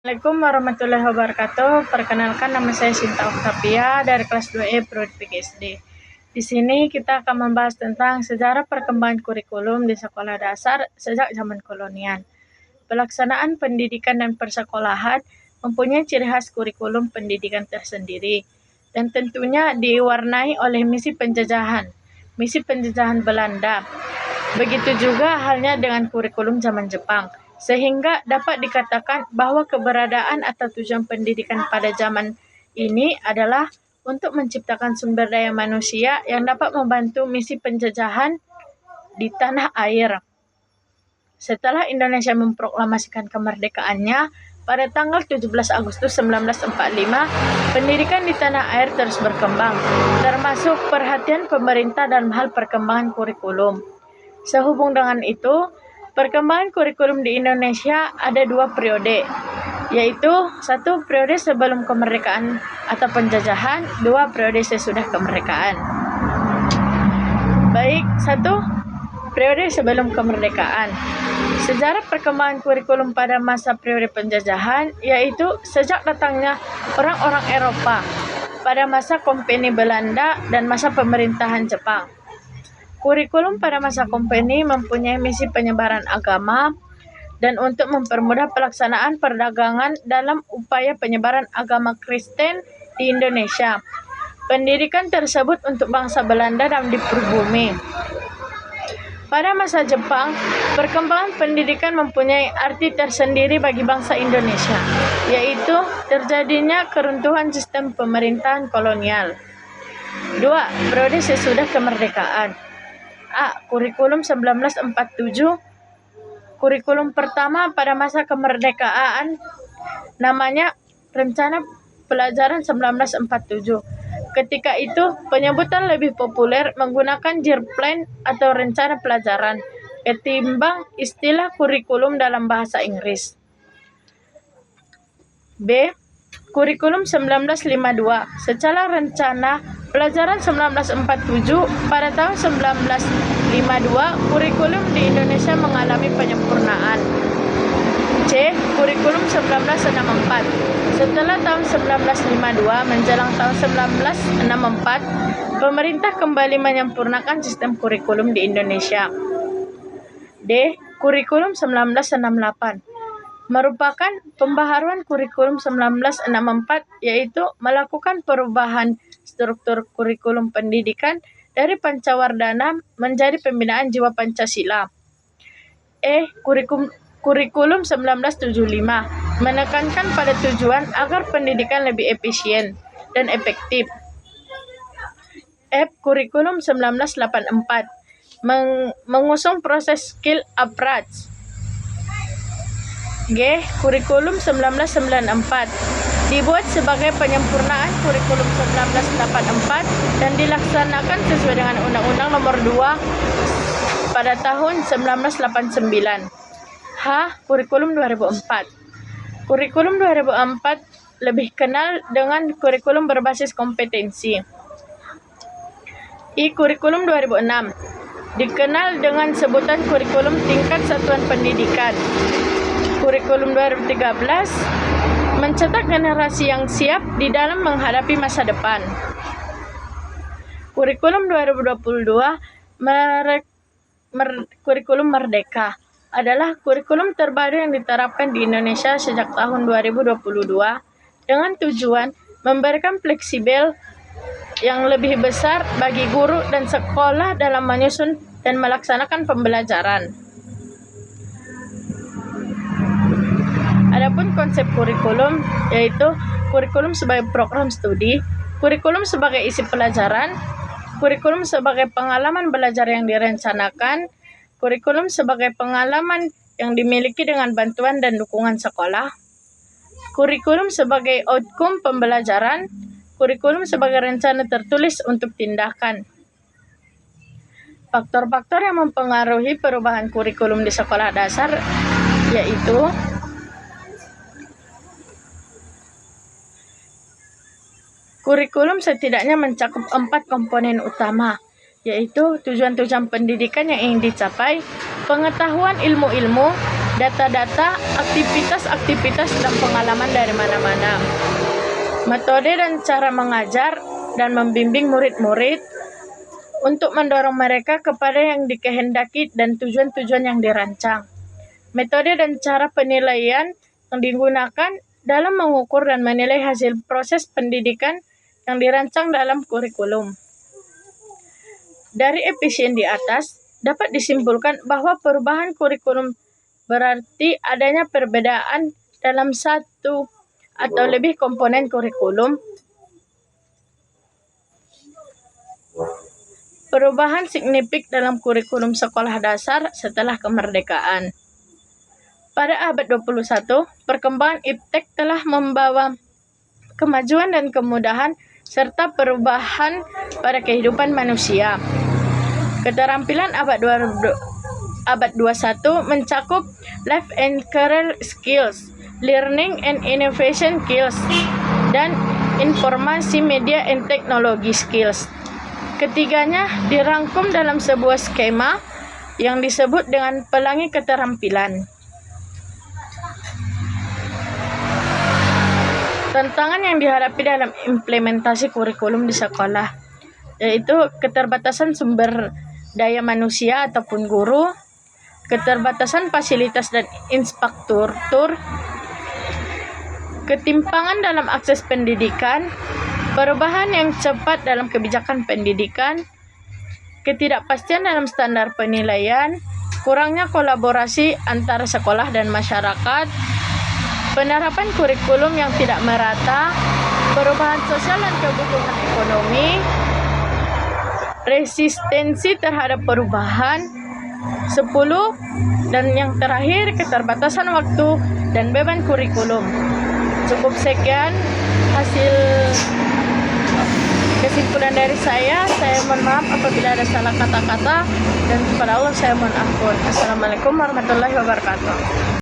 Assalamualaikum warahmatullahi wabarakatuh. Perkenalkan, nama saya Sinta Oktavia dari kelas 2E Prodi PGSD. Di sini kita akan membahas tentang sejarah perkembangan kurikulum di sekolah dasar sejak zaman kolonial. Pelaksanaan pendidikan dan persekolahan mempunyai ciri khas kurikulum pendidikan tersendiri dan tentunya diwarnai oleh misi penjajahan Belanda. Begitu juga halnya dengan kurikulum zaman Jepang. Sehingga dapat dikatakan bahwa keberadaan atau tujuan pendidikan pada zaman ini adalah untuk menciptakan sumber daya manusia yang dapat membantu misi penjajahan di tanah air. Setelah Indonesia memproklamasikan kemerdekaannya pada tanggal 17 Agustus 1945, pendidikan di tanah air terus berkembang, termasuk perhatian pemerintah dalam hal perkembangan kurikulum. Sehubung dengan itu, perkembangan kurikulum di Indonesia ada dua periode, yaitu satu periode sebelum kemerdekaan atau penjajahan, dua periode sesudah kemerdekaan. Baik, satu periode sebelum kemerdekaan. Sejarah perkembangan kurikulum pada masa periode penjajahan, yaitu sejak datangnya orang-orang Eropa pada masa Kompeni Belanda dan masa pemerintahan Jepang. Kurikulum pada masa Kompeni mempunyai misi penyebaran agama dan untuk mempermudah pelaksanaan perdagangan dalam upaya penyebaran agama Kristen di Indonesia. Pendidikan tersebut untuk bangsa Belanda dan di pribumi. Pada masa Jepang, perkembangan pendidikan mempunyai arti tersendiri bagi bangsa Indonesia, yaitu terjadinya keruntuhan sistem pemerintahan kolonial. 2. Periode sesudah kemerdekaan. A. Kurikulum 1947. Kurikulum pertama pada masa kemerdekaan namanya Rencana Pelajaran 1947. Ketika itu, penyebutan lebih populer menggunakan Year Plan atau rencana pelajaran ketimbang istilah kurikulum dalam bahasa Inggris. B. Kurikulum 1952. Secara rencana pelajaran 1947, pada tahun 1952 kurikulum di Indonesia mengalami penyempurnaan. C. Kurikulum 1964. Setelah tahun 1952 menjelang tahun 1964, pemerintah kembali menyempurnakan sistem kurikulum di Indonesia. D. Kurikulum 1968. Merupakan pembaharuan kurikulum 1964, yaitu melakukan perubahan struktur kurikulum pendidikan dari Pancawardhana menjadi pembinaan jiwa Pancasila. E. Kurikulum 1975 menekankan pada tujuan agar pendidikan lebih efisien dan efektif. F. Kurikulum 1984 mengusung proses skill approach. G. Kurikulum 1994 dibuat sebagai penyempurnaan kurikulum 1984 dan dilaksanakan sesuai dengan Undang-Undang Nomor 2 pada tahun 1989. H. Kurikulum 2004. Kurikulum 2004 lebih kenal dengan kurikulum berbasis kompetensi. I. Kurikulum 2006 dikenal dengan sebutan kurikulum tingkat satuan pendidikan. Kurikulum 2013 mencetak generasi yang siap di dalam menghadapi masa depan. Kurikulum 2022 kurikulum Merdeka adalah kurikulum terbaru yang diterapkan di Indonesia sejak tahun 2022 dengan tujuan memberikan fleksibel yang lebih besar bagi guru dan sekolah dalam menyusun dan melaksanakan pembelajaran. Adapun konsep kurikulum, yaitu kurikulum sebagai program studi, kurikulum sebagai isi pelajaran, kurikulum sebagai pengalaman belajar yang direncanakan, kurikulum sebagai pengalaman yang dimiliki dengan bantuan dan dukungan sekolah, kurikulum sebagai outcome pembelajaran, kurikulum sebagai rencana tertulis untuk tindakan. Faktor-faktor yang mempengaruhi perubahan kurikulum di sekolah dasar yaitu kurikulum setidaknya mencakup 4 komponen utama, yaitu tujuan-tujuan pendidikan yang ingin dicapai, pengetahuan ilmu-ilmu, data-data, aktivitas-aktivitas, dan pengalaman dari mana-mana. Metode dan cara mengajar dan membimbing murid-murid untuk mendorong mereka kepada yang dikehendaki dan tujuan-tujuan yang dirancang. Metode dan cara penilaian yang digunakan dalam mengukur dan menilai hasil proses pendidikan yang dirancang dalam kurikulum. Dari efisien di atas, dapat disimpulkan bahwa perubahan kurikulum berarti adanya perbedaan dalam satu atau lebih komponen kurikulum. Perubahan signifikan dalam kurikulum sekolah dasar setelah kemerdekaan. Pada abad 21, perkembangan iptek telah membawa kemajuan dan kemudahan serta perubahan pada kehidupan manusia. Keterampilan abad 21 mencakup life and career skills, learning and innovation skills, dan informasi media and teknologi skills. Ketiganya dirangkum dalam sebuah skema yang disebut dengan pelangi keterampilan. Tantangan yang dihadapi dalam implementasi kurikulum di sekolah yaitu keterbatasan sumber daya manusia ataupun guru, keterbatasan fasilitas dan infrastruktur, ketimpangan dalam akses pendidikan, perubahan yang cepat dalam kebijakan pendidikan, ketidakpastian dalam standar penilaian, kurangnya kolaborasi antara sekolah dan masyarakat, penerapan kurikulum yang tidak merata, perubahan sosial dan kebutuhan ekonomi, resistensi terhadap perubahan, 10, dan yang terakhir keterbatasan waktu dan beban kurikulum. Cukup sekian hasil kesimpulan dari saya mohon maaf apabila ada salah kata-kata, dan kepada Allah saya mohon ampun. Assalamualaikum warahmatullahi wabarakatuh.